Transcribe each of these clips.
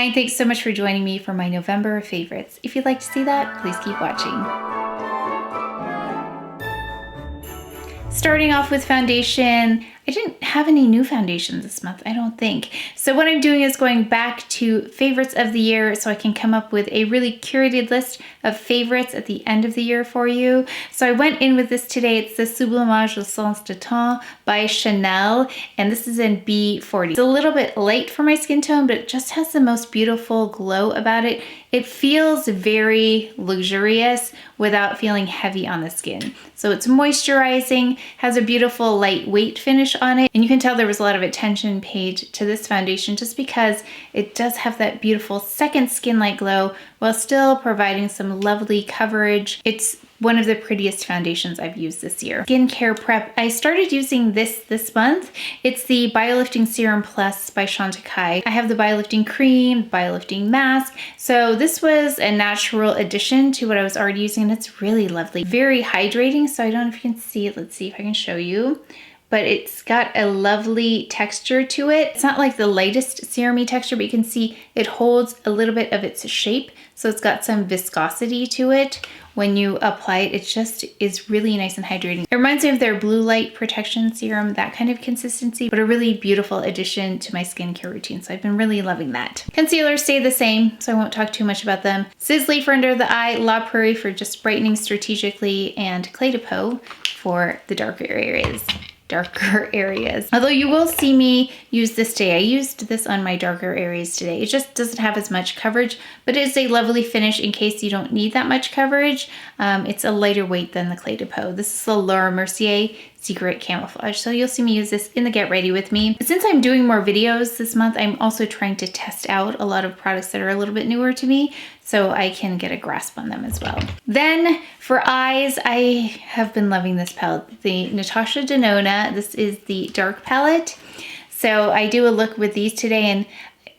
Hi, and thanks so much for joining me for my November favorites. If you'd like to see that, please keep watching. Starting off with foundation, I didn't have any new foundations this month, I don't think. So what I'm doing is going back to favorites of the year so I can come up with a really curated list of favorites at the end of the year for you. So I went in with this today. It's the SUBLIMAGE Le Sens de Temps by Chanel, and this is in B40. It's a little bit light for my skin tone, but it just has the most beautiful glow about it. It feels very luxurious without feeling heavy on the skin. So it's moisturizing, has a beautiful lightweight finish on it, and you can tell there was a lot of attention paid to this foundation just because it does have that beautiful second skin-like glow while still providing some lovely coverage. It's one of the prettiest foundations I've used this year. Skincare prep, I started using this month. It's the BioLifting Serum Plus by Chantecaille. I have the BioLifting Cream, BioLifting Mask. So this was a natural addition to what I was already using, and it's really lovely. Very hydrating, so I don't know if you can see it. Let's see if I can show you. But it's got a lovely texture to it. It's not like the lightest serum-y texture, but you can see it holds a little bit of its shape. So it's got some viscosity to it. When you apply it, it just is really nice and hydrating. It reminds me of their blue light protection serum, that kind of consistency, but a really beautiful addition to my skincare routine. So I've been really loving that. Concealers stay the same, so I won't talk too much about them. SISLEY for under the eye, La Prairie for just brightening strategically, and PEAU for the darker areas. Although you will see me use this today. I used this on my darker areas today. It just doesn't have as much coverage, but it is a lovely finish in case you don't need that much coverage. It's a lighter weight than the PEAU. This is the Mercier Secret Camouflage. So you'll see me use this in the Get Ready With Me. Since I'm doing more videos this month, I'm also trying to test out a lot of products that are a little bit newer to me so I can get a grasp on them as well. Then for eyes, I have been loving this palette, the Natasha DANONA. This is the dark palette. So I do a look with these today, and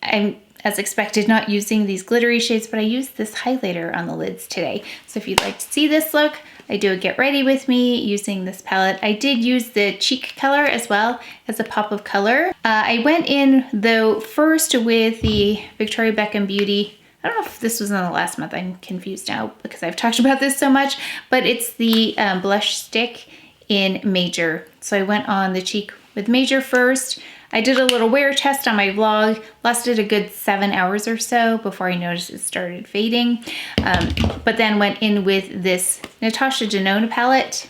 I'm, as expected, not using these glittery shades, but I used this highlighter on the lids today. So if you'd like to see this look, I do a Get Ready With Me using this palette. I did use the cheek color as well as a pop of color. I went in though first with the Victoria Beckham Beauty. I don't know if this was in the last month. I'm confused now because I've talked about this so much, but it's the blush stick in Major. So I went on the cheek with Major first. I did a little wear test on my vlog, lasted a good 7 hours or so before I noticed it started fading. But then went in with this Natasha DANONA palette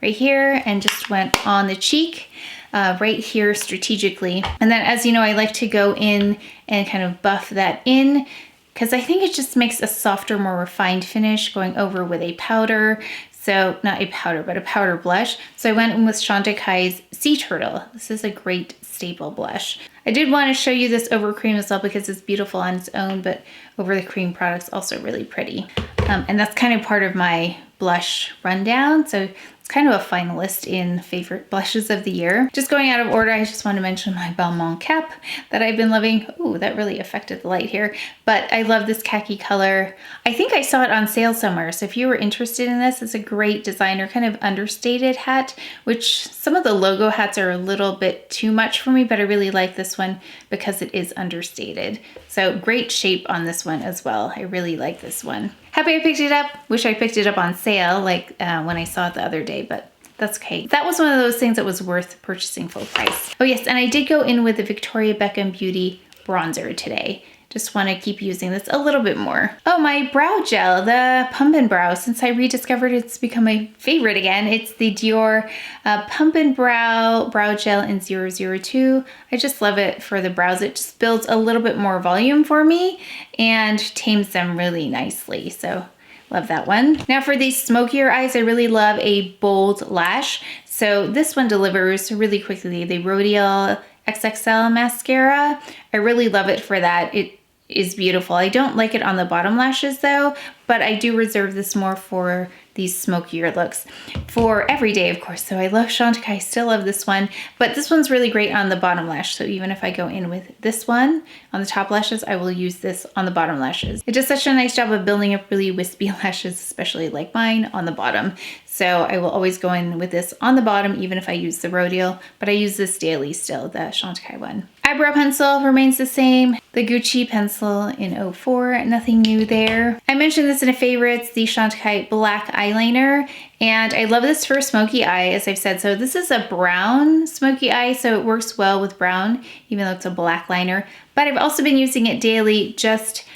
right here and just went on the cheek right here strategically. And then, as you know, I like to go in and kind of buff that in because I think it just makes a softer, more refined finish going over with a powder. So not a powder, but a powder blush. So I went in with Chantecaille's Sea Turtle. This is a great staple blush. I did want to show you this over cream as well because it's beautiful on its own, but over the cream product's also really pretty. And that's kind of part of my blush rundown. So it's kind of a finalist in favorite blushes of the year. Just going out of order, I just want to mention my BALMAIN Cap that I've been loving. Ooh, that really affected the light here. But I love this khaki color. I think I saw it on sale somewhere. So if you were interested in this, it's a great designer kind of understated hat, which some of the logo hats are a little bit too much for me, but I really like this one because it is understated. So great shape on this one as well. I really like this one. Happy I picked it up. Wish I picked it up on sale like when I saw it the other day, but that's okay. That was one of those things that was worth purchasing full price. Oh yes, and I did go in with the Victoria Beckham Beauty bronzer today. Just want to keep using this a little bit more. Oh, my brow gel, the Pump and Brow. Since I rediscovered it, it's become my favorite again. It's the Dior Pump and Brow Brow Gel in 002. I just love it for the brows. It just builds a little bit more volume for me and tames them really nicely. So love that one. Now for these smokier eyes, I really love a bold lash. So this one delivers really quickly. The RODIAL XXL Mascara. I really love it for that. It is beautiful. I don't like it on the bottom lashes though, but I do reserve this more for these smokier looks. For everyday, of course, so I love Chantecaille, I still love this one, but this one's really great on the bottom lash. So even if I go in with this one on the top lashes, I will use this on the bottom lashes. It does such a nice job of building up really wispy lashes, especially like mine, on the bottom. So I will always go in with this on the bottom, even if I use the RODIAL, but I use this daily still, the Chantecaille one. Eyebrow pencil remains the same. The Gucci pencil in 04, nothing new there. I mentioned this in a favorites, the Chantecaille black eyeliner, and I love this for smoky eye, as I've said. So this is a brown smoky eye, so it works well with brown, even though it's a black liner. But I've also been using it daily, just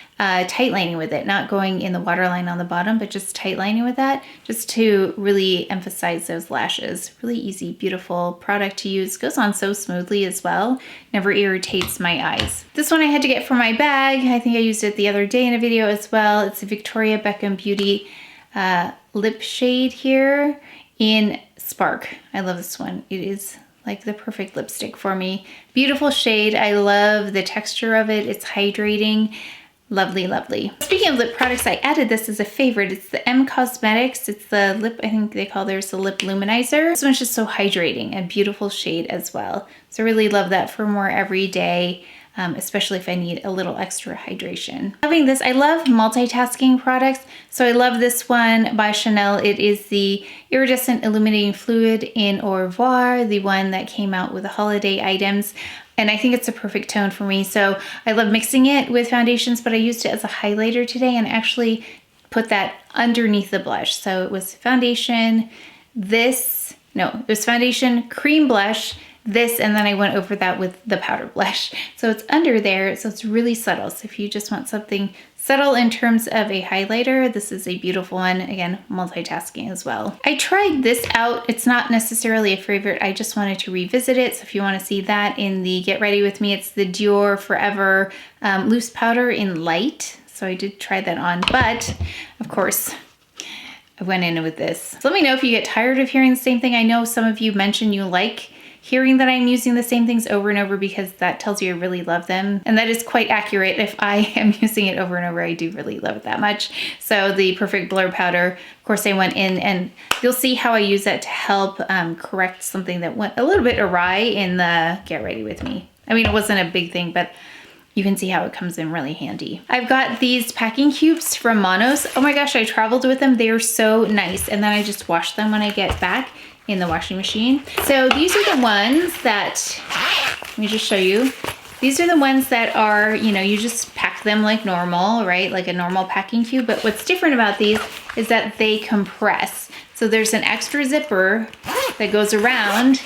tight lining with it, not going in the waterline on the bottom, but just tight lining with that, just to really emphasize those lashes. Really easy, beautiful product to use. Goes on so smoothly as well. Never irritates my eyes. This one I had to get for my bag. I think I used it the other day in a video as well. It's a Victoria Beckham Beauty lip shade here in Spark. I love this one. It is like the perfect lipstick for me. Beautiful shade. I love the texture of it. It's hydrating. Lovely, lovely. Speaking of lip products, I added this as a favorite. It's the M Cosmetics. It's the lip, I think they call theirs the lip luminizer. This one's just so hydrating, a beautiful shade as well. So I really love that for more everyday, especially if I need a little extra hydration. Loving this. I love multitasking products. So I love this one by Chanel. It is the Iridescent Illuminating Fluid in Au Revoir, the one that came out with the holiday items. And I think it's a perfect tone for me. So I love mixing it with foundations, but I used it as a highlighter today and actually put that underneath the blush. So it was foundation, it was foundation, cream blush, this, and then I went over that with the powder blush. So it's under there, so it's really subtle. So if you just want something subtle in terms of a highlighter, this is a beautiful one. Again, multitasking as well. I tried this out. It's not necessarily a favorite. I just wanted to revisit it. So if you want to see that in the Get Ready With Me, it's the Dior Forever Loose Powder in Light. So I did try that on, but of course, I went in with this. So let me know if you get tired of hearing the same thing. I know some of you mentioned you like hearing that I'm using the same things over and over because that tells you I really love them. And that is quite accurate. If I am using it over and over, I do really love it that much. So the Perfect Blur Powder, of course I went in and you'll see how I use that to help correct something that went a little bit awry in the Get Ready With Me. I mean, it wasn't a big thing, but you can see how it comes in really handy. I've got these packing cubes from Monos. Oh my gosh, I traveled with them. They are so nice. And then I just wash them when I get back in the washing machine. So these are the ones that, let me just show you. These are the ones that are, you know, you just pack them like normal, right? Like a normal packing cube. But what's different about these is that they compress. So there's an extra zipper that goes around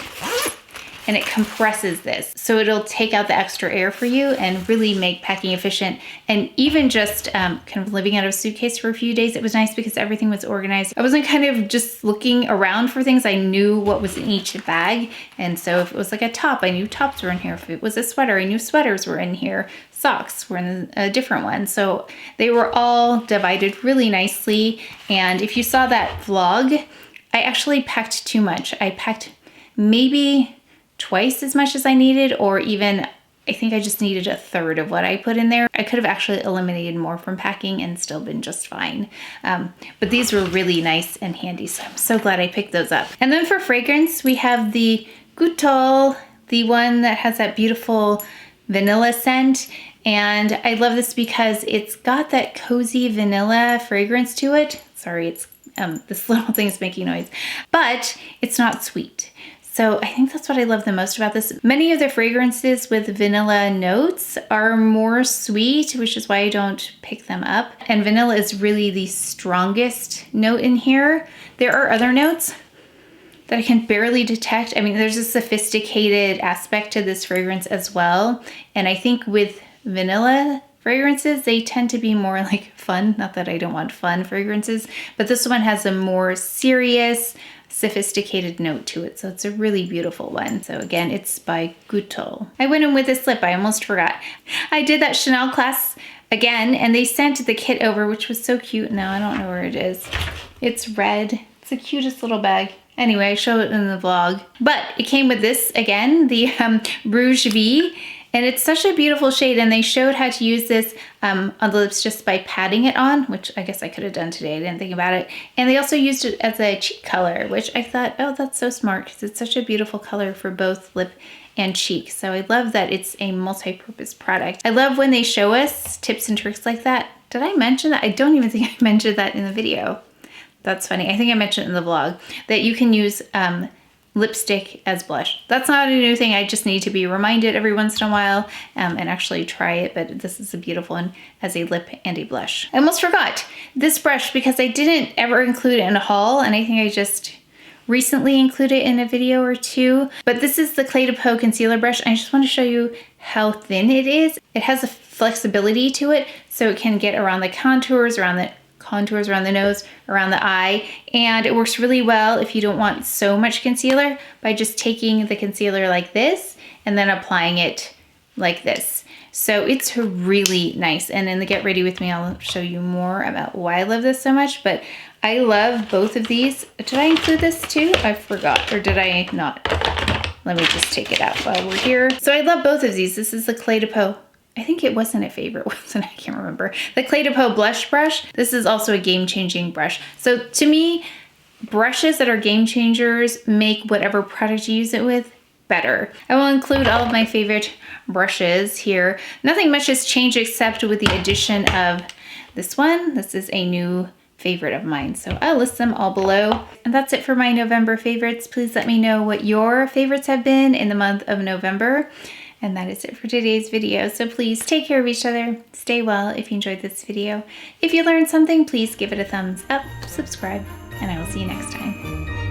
and it compresses this. So it'll take out the extra air for you and really make packing efficient. And even just kind of living out of a suitcase for a few days, it was nice because everything was organized. I wasn't kind of just looking around for things. I knew what was in each bag. And so if it was like a top, I knew tops were in here. If it was a sweater, I knew sweaters were in here. Socks were in a different one. So they were all divided really nicely. And if you saw that vlog, I actually packed too much. I packed maybe twice as much as I needed, or even I think I just needed a third of what I put in there. I could have actually eliminated more from packing and still been just fine. But these were really nice and handy, so I'm so glad I picked those up. And then for fragrance, we have the Goutal, the one that has that beautiful vanilla scent. And I love this because it's got that cozy vanilla fragrance to it. Sorry, it's this little thing is making noise, but it's not sweet. So I think that's what I love the most about this. Many of the fragrances with vanilla notes are more sweet, which is why I don't pick them up. And vanilla is really the strongest note in here. There are other notes that I can barely detect. I mean, there's a sophisticated aspect to this fragrance as well. And I think with vanilla fragrances, they tend to be more like fun. Not that I don't want fun fragrances, but this one has a more serious, sophisticated note to it. So it's a really beautiful one. So again, it's by Goutal. I went in with this lip. I almost forgot. I did that Chanel class again, and they sent the kit over, which was so cute. Now I don't know where it is. It's red. It's the cutest little bag. Anyway, I showed it in the vlog. But it came with this again, the Rouge V. And it's such a beautiful shade, and they showed how to use this on the lips just by patting it on, which I guess I could have done today. I didn't think about it. And they also used it as a cheek color, which I thought, oh, that's so smart because it's such a beautiful color for both lip and cheek. So I love that it's a multi-purpose product. I love when they show us tips and tricks like that. Did I mention that? I don't even think I mentioned that in the video. That's funny. I think I mentioned it in the vlog that you can use lipstick as blush. That's not a new thing. I just need to be reminded every once in a while and actually try it, but this is a beautiful one as a lip and a blush. I almost forgot this brush because I didn't ever include it in a haul, and I think I just recently included it in a video or two, but this is the Clé de Peau concealer brush. I just want to show you how thin it is. It has a flexibility to it, so it can get around the contours, around the nose, around the eye, and it works really well if you don't want so much concealer by just taking the concealer like this and then applying it like this. So it's really nice, and in the Get Ready With Me, I'll show you more about why I love this so much, but I love both of these. Did I include this too? I forgot, or did I not? Let me just take it out while we're here. So I love both of these. This is the Clé de Peau. I think it wasn't a favorite, wasn't it? I can't remember. The Clé de Peau blush brush. This is also a game-changing brush. So to me, brushes that are game changers make whatever product you use it with better. I will include all of my favorite brushes here. Nothing much has changed except with the addition of this one. This is a new favorite of mine, so I'll list them all below. And that's it for my November favorites. Please let me know what your favorites have been in the month of November. And that is it for today's video. So please take care of each other, stay well if you enjoyed this video. If you learned something, please give it a thumbs up, subscribe, and I will see you next time.